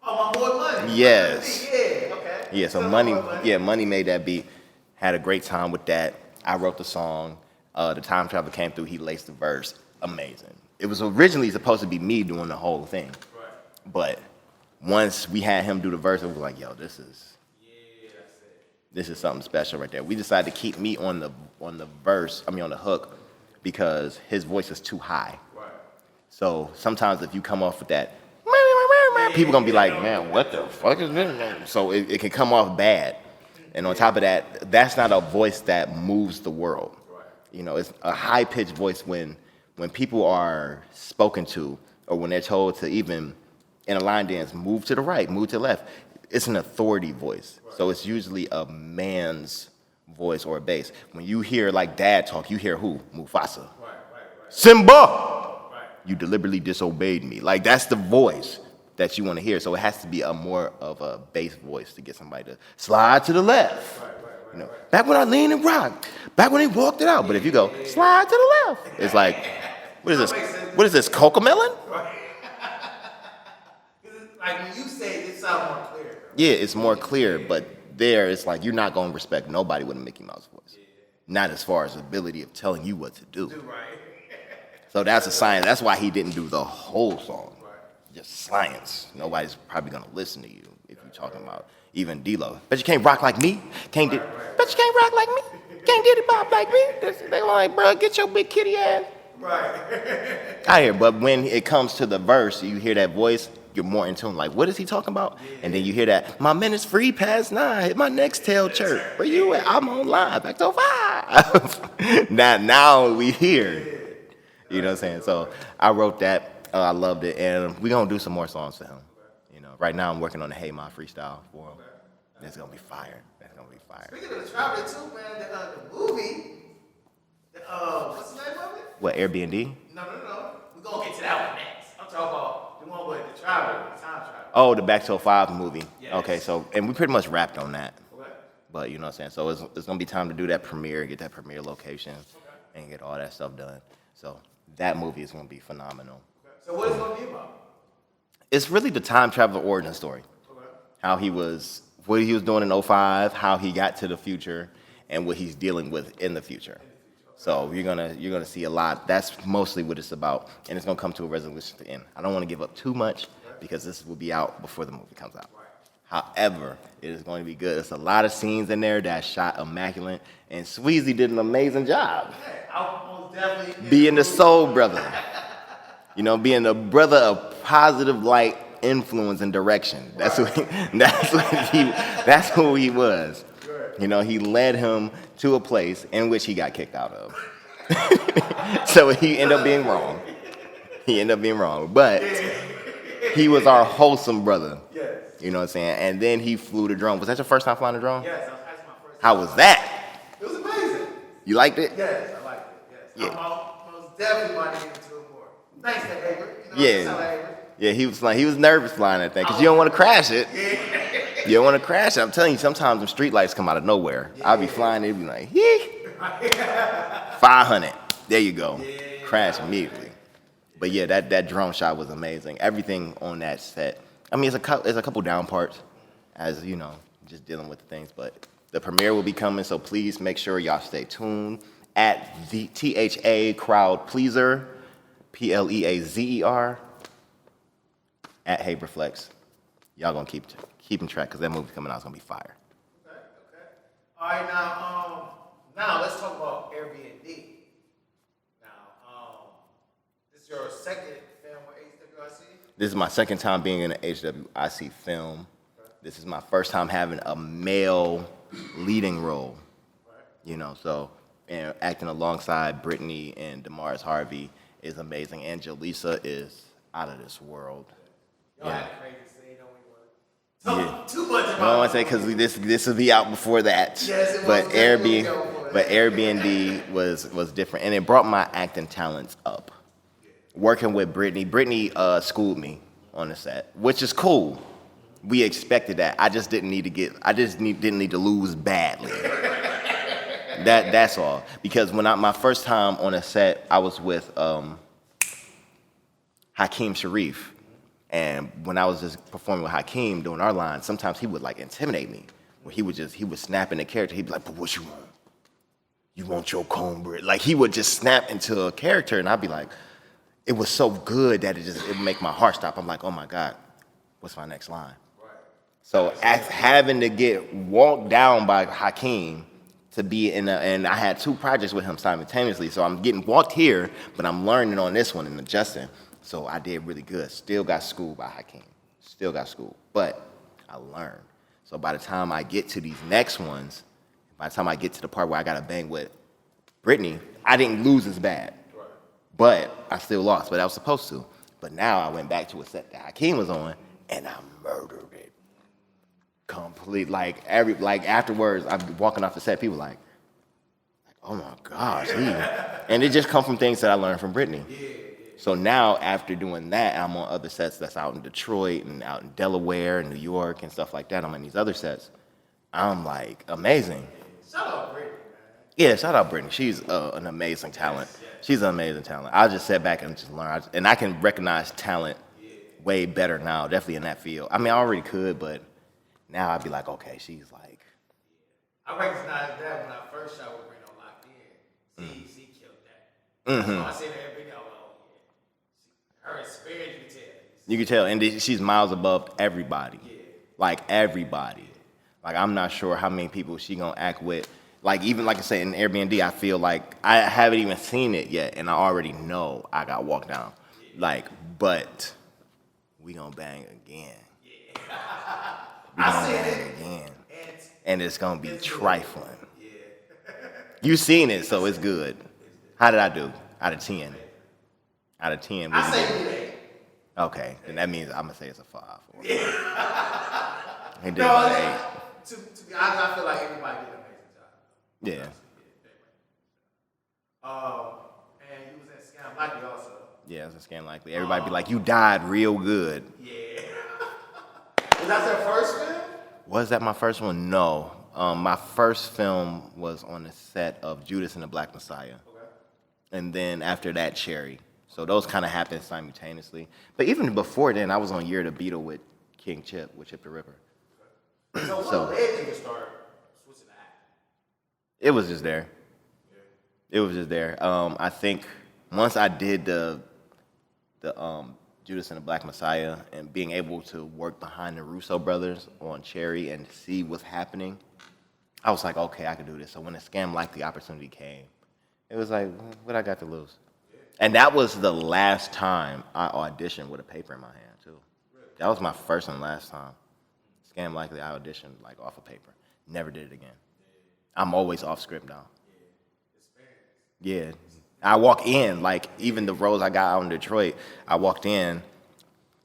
Oh, my boy Money. Yes. Yeah, okay. Yeah, so Money made that beat. Had a great time with that. I wrote the song. The time traveler came through. He laced the verse. Amazing. It was originally supposed to be me doing the whole thing. Right. But once we had him do the verse, it was like, yo, this is something special right there. We decided to keep me on the verse, on the hook, because his voice is too high. Right. So sometimes if you come off with that, people gonna be like, man, what the fuck is this? So it can come off bad. And on top of that, that's not a voice that moves the world. Right. You know, it's a high-pitched voice when people are spoken to, or when they're told to even, in a line dance, move to the right, move to the left. It's an authority voice. Right. So it's usually a man's voice or a bass. When you hear like dad talk, you hear who? Mufasa. Right. Simba! Right. You deliberately disobeyed me. Like, that's the voice that you want to hear. So it has to be a more of a bass voice to get somebody to slide to the left. You know, back when I leaned and rocked, back when they walked it out. But if you go slide to the left, it's like, what is this? What is this, Cocomelon? Right. Like when you say it sounds more clear. Yeah, it's more clear, but there it's like you're not gonna respect nobody with a Mickey Mouse voice. Not as far as the ability of telling you what to do. Right. So that's a science. That's why he didn't do the whole song. Just science. Nobody's probably gonna listen to you if you're talking about even D-Lo. Bet you can't rock like me. Bet you can't rock like me. Can't diddy bop like me. They like, bro, get your big kitty ass. Right. I hear, but when it comes to the verse, you hear that voice, you're more in tune. Like, what is he talking about? And then you hear that, my minute's free past 9. Hit my next tail chirp. Where you at? I'm on live. Back to 5. now we hear. You know what I'm saying? So I wrote that. I loved it, and we're gonna do some more songs for him. You know, right now I'm working on the Hey My freestyle for him. It's gonna be fire. That's gonna be fire. Speaking of the traveling too, man, the movie, what's the name of it? What, Airbnb? No. We're gonna get to that one next. I'm talking about the one with the traveler, the time travel. Oh, the Back to 05 movie. Yes. Okay, so, and we pretty much wrapped on that. Okay. But you know what I'm saying? So it's gonna be time to do that premiere, get that premiere location, and get all that stuff done. So that movie is gonna be phenomenal. So what is it going to be about? It's really the time traveler origin story. Okay. How he was, what he was doing in 05, how he got to the future, and what he's dealing with in the future. So you're gonna see a lot. That's mostly what it's about, and it's gonna come to a resolution at the end. I don't want to give up too much because this will be out before the movie comes out. However, it is going to be good. There's a lot of scenes in there that shot immaculate, and Swezzy did an amazing job. I'll most definitely Being the soul brother. You know, being a brother of positive light, influence, and direction. That's who he was. You know, he led him to a place in which he got kicked out of. So he ended up being wrong. But he was our wholesome brother. Yes. You know what I'm saying? And then he flew the drone. Was that your first time flying a drone? Yes, that's my first time. How was that? It was amazing. You liked it? Yes, I liked it. Yes. Yeah. I'm most definitely want to get into it more. Thanks, Heybert. Yeah, he was nervous flying that thing because you don't want to crash it. You don't want to crash it. I'm telling you, sometimes them street lights come out of nowhere. I'll be flying, it'd be like, 500. There you go. Crash immediately. But yeah, that drone shot was amazing. Everything on that set. I mean, it's a couple down parts, as you know, just dealing with the things. But the premiere will be coming, so please make sure y'all stay tuned at the THA Crowd Pleaser, PLEAZER, at Haberflex. Y'all gonna keep track because that movie coming out is gonna be fire. Okay. All right, now let's talk about Airbnb. Now, this is your second film with HWIC? This is my second time being in an HWIC film. Okay. This is my first time having a male leading role. Right. You know, so and acting alongside Brittany and Damaris Harvey is amazing, and Jaleesa is out of this world. Y'all had a crazy scene, don't we? Yeah. Too much about I don't want to say because this will be out before that. Yes, it but was definitely out before that. Airbnb was different, and it brought my acting talents up. Working with Brittany schooled me on the set, which is cool. We expected that. I just didn't need to didn't need to lose badly. That's all. Because when my first time on a set, I was with Hakeem Sharif. And when I was just performing with Hakeem doing our lines, sometimes he would like intimidate me. Where he would snap in the character. He'd be like, "But what you want? You want your cornbread?" Like he would just snap into a character, and I'd be like, it was so good that it would make my heart stop. I'm like, oh my God, what's my next line? Right. So having to get walked down by Hakeem to be and I had 2 projects with him simultaneously. So I'm getting walked here, but I'm learning on this one and adjusting. So I did really good. Still got schooled by Hakeem. Still got schooled, but I learned. So by the time I get to these next ones, by the time I get to the part where I got to bang with Brittany, I didn't lose as bad. But I still lost, but I was supposed to. But now I went back to a set that Hakeem was on, and I murdered it. Complete, like afterwards, I'm walking off the set, people like, oh my gosh, and it just come from things that I learned from Brittany. So now after doing that, I'm on other sets that's out in Detroit and out in Delaware and New York and stuff like that. I'm on these other sets. I'm like, amazing. Shout out Brittany, man. Yeah, shout out Brittany. She's an amazing talent. She's an amazing talent. I just sat back and just learn. And I can recognize talent way better now, definitely in that field. I mean, I already could, but now I'd be like, okay, she's like. I recognized that when I first shot with Brittany on Locked In. She killed that. So I seen her every day. Oh, yeah. Her experience, you can tell. You can tell. And she's miles above everybody. Yeah. Like, everybody. Like, I'm not sure how many people she gonna act with. Like, even like I said, in Airbnb, I feel like I haven't even seen it yet, and I already know I got walked down. Like, but we gonna bang again. Yeah. We gonna bang again. And it's gonna be trifling. Yeah. You seen it, so it's good. How did I do? Out of 10? Out of 10, what I you say give you it? ain't. Okay, then that means I'm gonna say it's a 5. Yeah. He did about an 8. To be honest, I feel like everybody did an amazing job. Yeah. And you was at Scam Likely also. Yeah, it's a scam likely. Everybody be like, you died real good. Yeah. Was that your first film? Was that my first one? No. My first film was on the set of Judas and the Black Messiah. Okay. And then after that, Cherry. So those kind of happened simultaneously. But even before then, I was on Year to Beetle with King Chip, with Chip the Ripper. Okay. So what led you to start switching to acting? It was just there. It was just there. I think once I did the Judas and the Black Messiah and being able to work behind the Russo brothers on Cherry and see what's happening, I was like, okay, I can do this. So when the Scam Likely opportunity came, it was like, what I got to lose? And that was the last time I auditioned with a paper in my hand, too. That was my first and last time. Scam Likely, I auditioned like off of paper. Never did it again. I'm always off script now. Yeah. I walk in, like even the roles I got out in Detroit, I walked in,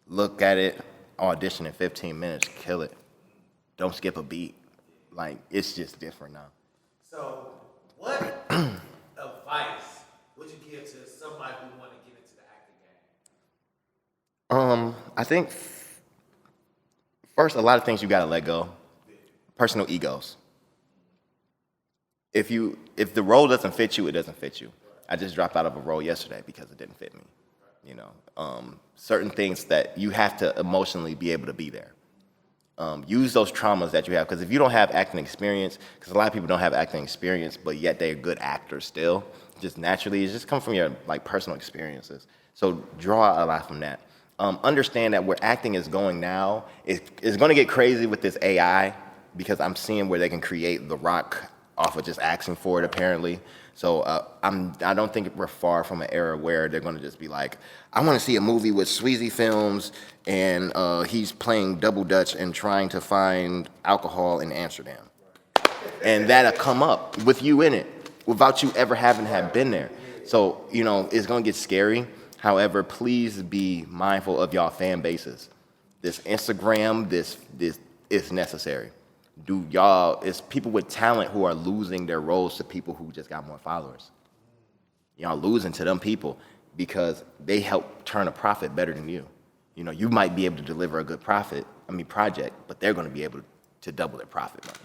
look at it, audition in 15 minutes, kill it. Don't skip a beat. Like, it's just different now. So, what advice would you give to somebody who want to get into the acting game? I think first, a lot of things you gotta let go. Personal egos. If the role doesn't fit you, it doesn't fit you. I just dropped out of a role yesterday because it didn't fit me. You know, certain things that you have to emotionally be able to be there. Use those traumas that you have, because if you don't have acting experience, because a lot of people don't have acting experience, but yet they're good actors still, just naturally, it just comes from your like personal experiences. So draw a lot from that. Understand that where acting is going now, it's going to get crazy with this AI, because I'm seeing where they can create The Rock off of just asking for it, apparently. So I don't think we're far from an era where they're going to just be like, I want to see a movie with Swezzyfilmz and he's playing double dutch and trying to find alcohol in Amsterdam. And that'll come up with you in it without you ever having been there. So, it's gonna get scary. However, please be mindful of y'all fan bases. This Instagram, this is necessary. It's people with talent who are losing their roles to people who just got more followers. Y'all losing to them people because they help turn a profit better than you. You might be able to deliver a good project, but they're gonna be able to double their profit money.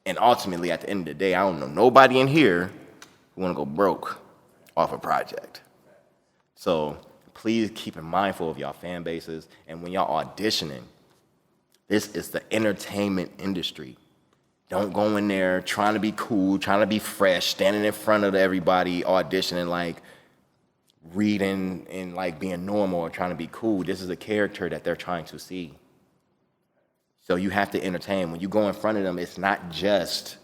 And ultimately, at the end of the day, I don't know nobody in here who wanna go broke off a project. So please keep mindful of y'all fan bases. And when y'all auditioning, this is the entertainment industry. Don't go in there trying to be cool, trying to be fresh, standing in front of everybody, auditioning like reading and like being normal or trying to be cool. This is a character that they're trying to see. So you have to entertain. When you go in front of them, it's not just,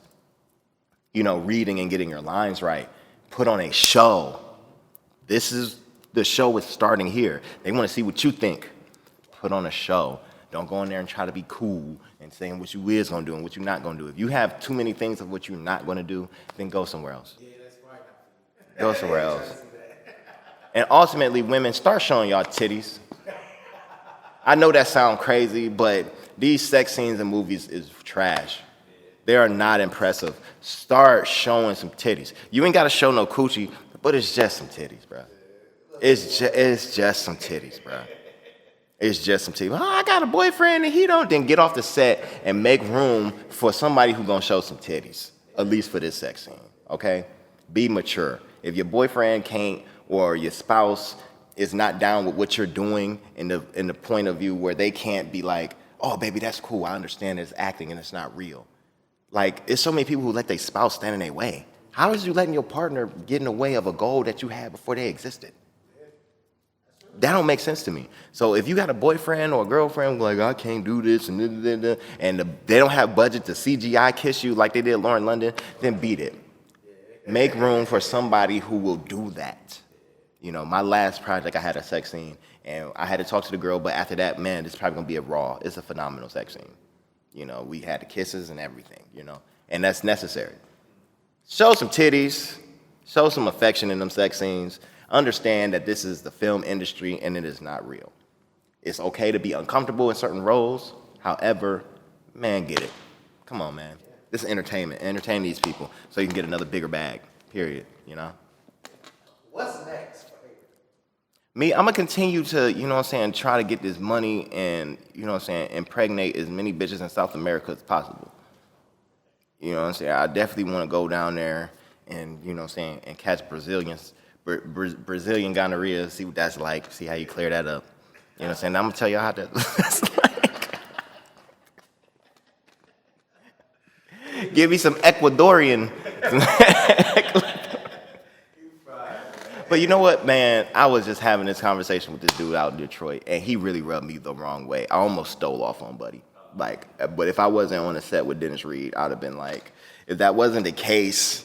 reading and getting your lines right. Put on a show. The show is starting here. They want to see what you think. Put on a show. Don't go in there and try to be cool and saying what you is going to do and what you're not going to do. If you have too many things of what you're not going to do, then go somewhere else. Yeah, that's right. Go somewhere else. And ultimately, women, start showing y'all titties. I know that sounds crazy, but these sex scenes in movies is trash. They are not impressive. Start showing some titties. You ain't got to show no coochie, but it's just some titties, bro. It's just some titties, bro. It's just some titties. Oh, I got a boyfriend and he don't. Then get off the set and make room for somebody who's gonna show some titties, at least for this sex scene, okay? Be mature. If your boyfriend can't or your spouse is not down with what you're doing in the point of view where they can't be like, oh, baby, that's cool. I understand it's acting and it's not real. Like, there's so many people who let their spouse stand in their way. How is you letting your partner get in the way of a goal that you had before they existed? That don't make sense to me. So if you got a boyfriend or a girlfriend like, I can't do this and they don't have budget to CGI kiss you like they did Lauren London, then beat it. Make room for somebody who will do that. My last project, I had a sex scene, and I had to talk to the girl, but after that, man, this is probably gonna be a raw. It's a phenomenal sex scene. We had the kisses and everything, and that's necessary. Show some titties, show some affection in them sex scenes. Understand that this is the film industry and it is not real. It's okay to be uncomfortable in certain roles. However, man, get it. Come on, man. This is entertainment. Entertain these people so you can get another bigger bag, period, What's next for Heybert? Me, I'm going to continue to, try to get this money and, impregnate as many bitches in South America as possible. I definitely want to go down there and, and catch Brazilian gonorrhea, see what that's like, see how you clear that up. I'm going to tell you how that's like. Give me some Ecuadorian. But you know what, man? I was just having this conversation with this dude out in Detroit, and he really rubbed me the wrong way. I almost stole off on Buddy. But if I wasn't on a set with Dennis Reed, I'd have been like, if that wasn't the case,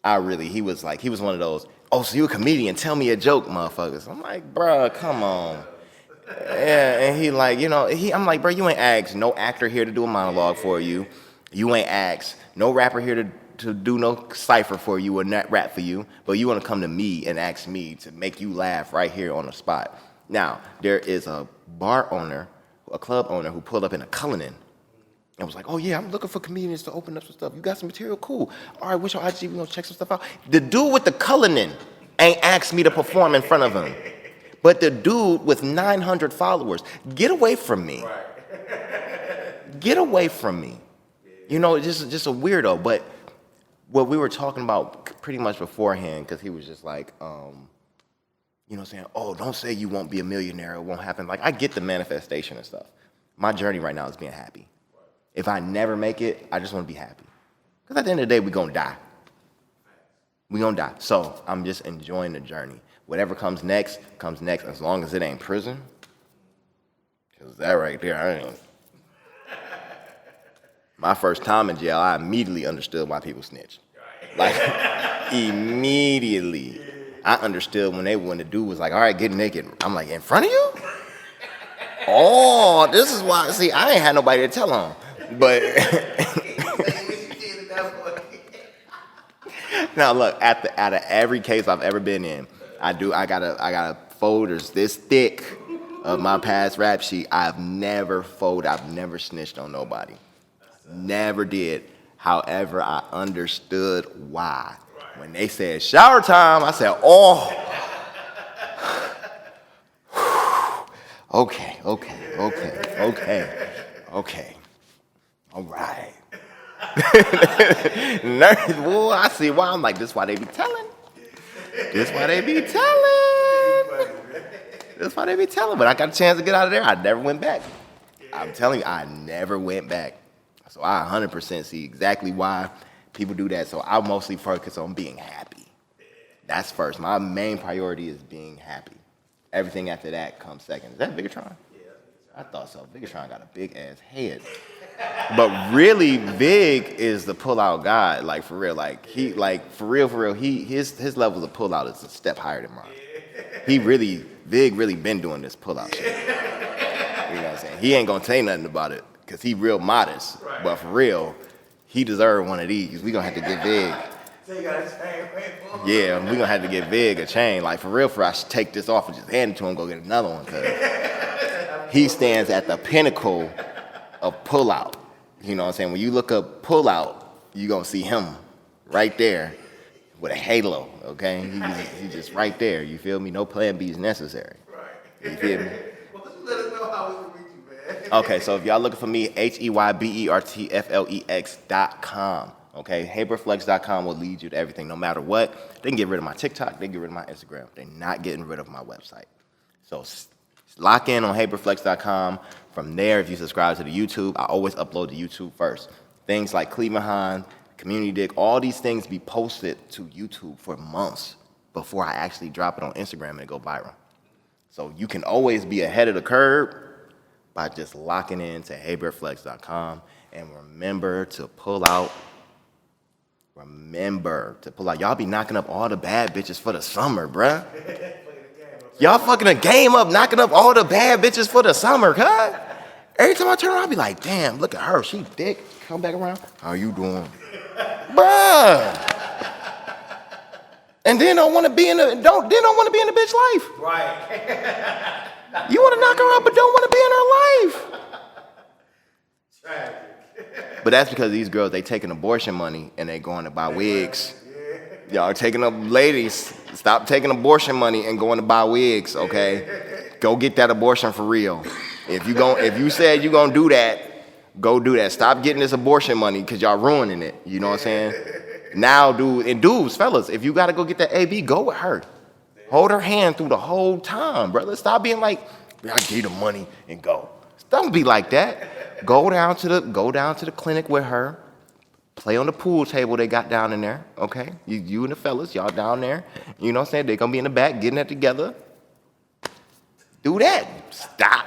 he was one of those, oh, so you a comedian, tell me a joke, motherfuckers. I'm like, bruh, come on. Yeah, and he like, I'm like, bro, you ain't asked no actor here to do a monologue for you. You ain't asked no rapper here to do no cipher for you or not rap for you, but you want to come to me and ask me to make you laugh right here on the spot. Now, there is a bar owner, a club owner who pulled up in a Cullinan and was like, oh yeah, I'm looking for comedians to open up some stuff. You got some material? Cool. All right, what's your IG? We're going to check some stuff out. The dude with the Cullinan ain't asked me to perform in front of him. But the dude with 900 followers, get away from me. Get away from me. Just a weirdo. But what we were talking about pretty much beforehand, because he was just like, saying, oh, don't say you won't be a millionaire. It won't happen. Like, I get the manifestation and stuff. My journey right now is being happy. If I never make it, I just want to be happy. Because at the end of the day, we're going to die. We're going to die. So I'm just enjoying the journey. Whatever comes next, as long as it ain't prison. Because that right there, I ain't. My first time in jail, I immediately understood why people snitch. Like, immediately. I understood when the dude was like, all right, get naked. I'm like, in front of you? Oh, this is why. See, I ain't had nobody to tell on. But Now look, out of every case I've ever been in, I got folders this thick of my past rap sheet. I've never snitched on nobody. Never did. However, I understood why. When they said shower time, I said, oh. Okay. All right. Boy, I see why. I'm like, this why they be telling. This why they be telling. But I got a chance to get out of there. I never went back. I'm telling you, I never went back. So I 100% see exactly why people do that. So I mostly focus on being happy. That's first. My main priority is being happy. Everything after that comes second. Is that Vigatron? Yeah. I thought so. Vigatron got a big ass head. But really, Vig is the pull-out guy. Like for real. Like he, like for real. His level of pull-out is a step higher than mine. Vig really been doing this pull-out shit. You know what I'm saying? He ain't gonna say nothing about it because he real modest. Right. But for real, he deserve one of these. We gonna have to get Vig. So you got a chain for him? Yeah, we gonna have to get Vig a chain. Like for real, I should take this off and just hand it to him, go get another one. Cause he stands at the pinnacle of pull-out. You know what I'm saying? When you look up pull-out, you gonna see him right there with a halo, okay? He's just right there, you feel me? No plan B is necessary. Right. You feel me? Well, let us know how we can reach you, man. Okay, so if y'all looking for me, HeybertFlex.com. Okay, HeybertFlex.com will lead you to everything, no matter what. They can get rid of my TikTok, they can get rid of my Instagram. They're not getting rid of my website. So lock in on HeybertFlex.com. From there, if you subscribe to the YouTube, I always upload to YouTube first. Things like Cleveland Hahn, Community Dig, all these things be posted to YouTube for months before I actually drop it on Instagram and go viral. So you can always be ahead of the curve by just locking in to HeybertFlex.com. And remember to pull out. Y'all be knocking up all the bad bitches for the summer, bruh. Y'all fucking a game up, knocking up all the bad bitches for the summer, cuz. Every time I turn around, I be like, damn, look at her. She thick. Come back around. How you doing? Bruh. And then don't want to be in the bitch life. Right. You want to knock her up, but don't want to be in her life. Tragic. But that's because these girls, they taking abortion money and they going to buy wigs. Y'all are taking up, ladies, stop taking abortion money and going to buy wigs, okay? Go get that abortion for real. If you said you gonna do that, go do that. Stop getting this abortion money because y'all ruining it. You know what I'm saying? Now, dudes, fellas, if you gotta go get that AB, go with her. Hold her hand through the whole time, brother. Stop being like, I give you the money and go. Don't be like that. Go down to the clinic with her. Play on the pool table they got down in there, okay? You and the fellas, y'all down there. You know what I'm saying? They gonna be in the back getting that together. Do that. Stop.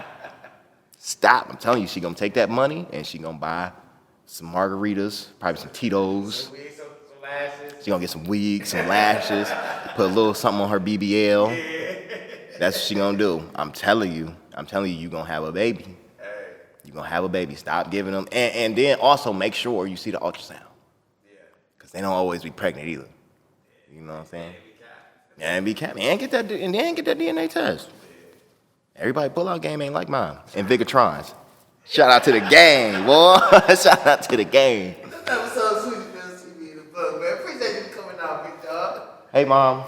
I'm telling you, she gonna take that money and she gonna buy some margaritas, probably some Tito's. Some lashes. She gonna get some wigs, some lashes, put a little something on her BBL. That's what she gonna do. I'm telling you, you gonna have a baby. You're going to have a baby. Stop giving them. And then also make sure you see the ultrasound. Yeah. Because they don't always be pregnant either. You know what I'm saying? And be capping. And get that DNA test. Everybody pull-out game ain't like mine. And Vigatrons. Shout out to the game, boy. Shout out to the game. This episode of Swezzyfilmz TV in the book, man. Appreciate you coming out, big dog. Hey, Mom.